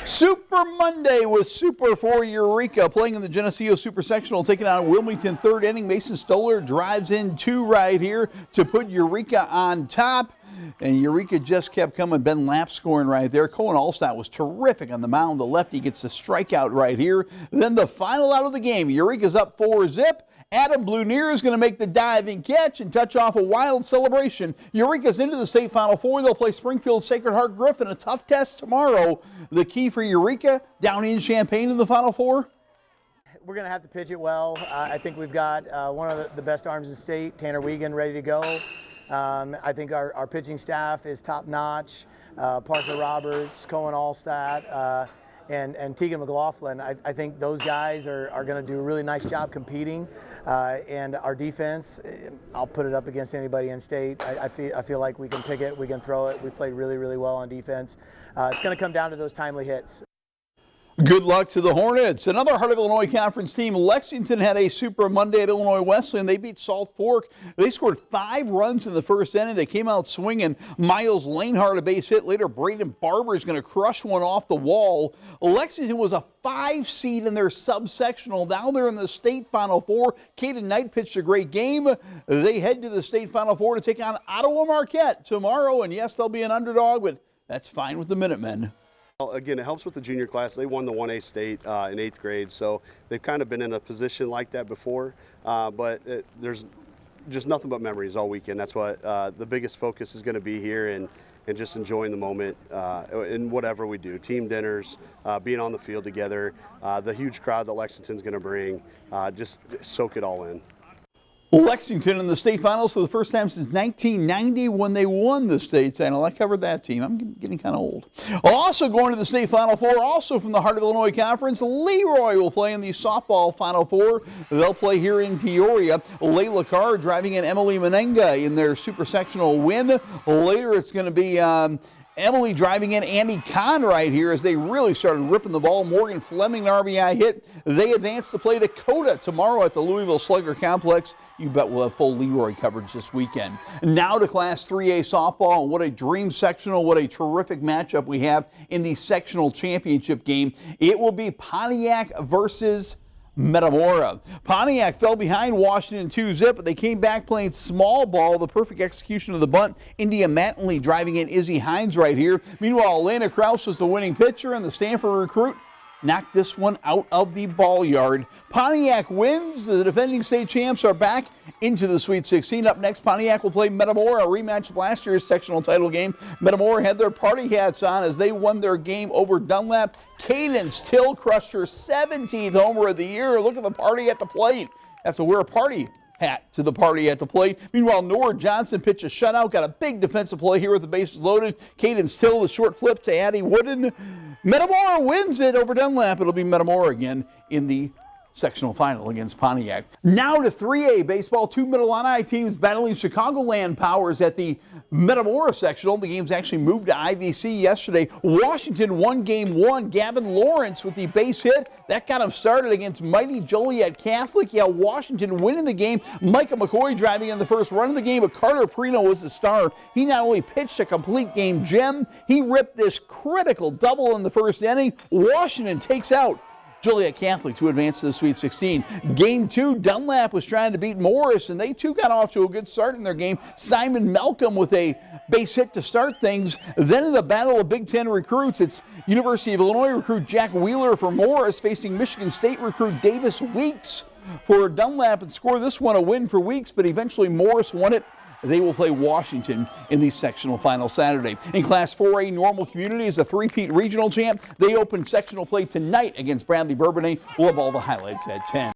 Super Monday was super for Eureka, playing in the Geneseo Super Sectional, taking on Wilmington. Third inning, Mason Stoller drives in two right here to put Eureka on top. And Eureka just kept coming. Ben Lapp scoring right there. Cohen Allstott was terrific on the mound. The lefty gets the strikeout right here. Then the final out of the game. Eureka's up 4-0. Adam Blunier is going to make the diving catch and touch off a wild celebration. Eureka's into the state Final Four. They'll play Springfield Sacred Heart Griffin. A tough test tomorrow. The key for Eureka down in Champaign in the Final Four. We're going to have to pitch it well. I think we've got one of the best arms in the state, Tanner Wiegand, ready to go. I think our pitching staff is top notch. Parker Roberts, Cohen Allstott, and Tegan McLaughlin. I think those guys are going to do a really nice job competing. And our defense, I'll put it up against anybody in state. I feel like we can pick it, we can throw it. We played really, really well on defense. It's going to come down to those timely hits. Good luck to the Hornets. Another Heart of Illinois Conference team. Lexington had a Super Monday at Illinois Wesleyan. They beat Salt Fork. They scored 5 runs in the first inning. They came out swinging. Miles Lanehart a base hit. Later, Braden Barber is going to crush one off the wall. Lexington was a 5 seed in their subsectional. Now they're in the state Final Four. Caden Knight pitched a great game. They head to the state Final Four to take on Ottawa Marquette tomorrow. And yes, they'll be an underdog, but that's fine with the Minutemen. Again, it helps with the junior class. They won the 1A state in 8th grade, so they've kind of been in a position like that before. But there's just nothing but memories all weekend. That's what the biggest focus is going to be here, and just enjoying the moment in whatever we do. Team dinners, being on the field together, the huge crowd that Lexington's going to bring, just soak it all in. Lexington in the state finals for the first time since 1990 when they won the state title. I covered that team. I'm getting kind of old. Also going to the state Final Four, also from the Heart of Illinois Conference, Leroy will play in the softball Final Four. They'll play here in Peoria. Layla Carr driving in Emily Menenga in their super sectional win. Later it's going to be Emily driving in Andy Kahn right here as they really started ripping the ball. Morgan Fleming, an RBI hit. They advance to play Dakota tomorrow at the Louisville Slugger Complex. You bet we'll have full Leroy coverage this weekend. Now to Class 3A softball, and what a dream sectional, what a terrific matchup we have in the sectional championship game. It will be Pontiac versus Metamora. Pontiac fell behind Washington 2-0, but they came back playing small ball. The perfect execution of the bunt. India Mattingly driving in Izzy Hines right here. Meanwhile, Elena Krause was the winning pitcher, and the Stanford recruit knocked this one out of the ball yard. Pontiac wins. The defending state champs are back into the Sweet 16. Up next, Pontiac will play Metamora, a rematch of last year's sectional title game. Metamora had their party hats on as they won their game over Dunlap. Cadence Till crushed her 17th homer of the year. Look at the party at the plate. Have to wear a party hat to the party at the plate. Meanwhile, Nora Johnson pitched a shutout, got a big defensive play here with the bases loaded. Cadence Till, the short flip to Addie Wooden. Metamora wins it over Dunlap. It'll be Metamora again in the sectional final against Pontiac. Now to 3A baseball. 2 Middle-Illini teams battling Chicagoland Powers at the Metamora sectional. The game's actually moved to IVC yesterday. Washington won game 1. Gavin Lawrence with the base hit. That got him started against mighty Joliet Catholic. Yeah, Washington winning the game. Micah McCoy driving in the first run of the game, but Carter Prino was the star. He not only pitched a complete game gem, he ripped this critical double in the first inning. Washington takes out Joliet Catholic to advance to the Sweet 16. Game 2, Dunlap was trying to beat Morris, and they too got off to a good start in their game. Simon Malcolm with a base hit to start things. Then in the battle of Big Ten recruits, it's University of Illinois recruit Jack Wheeler for Morris facing Michigan State recruit Davis Weeks for Dunlap, and score this one a win for Weeks, but eventually Morris won it. They will play Washington in the sectional final Saturday. In Class 4A, Normal Community is a three-peat regional champ. They open sectional play tonight against Bradley Bourbonnais. We'll have all the highlights at 10.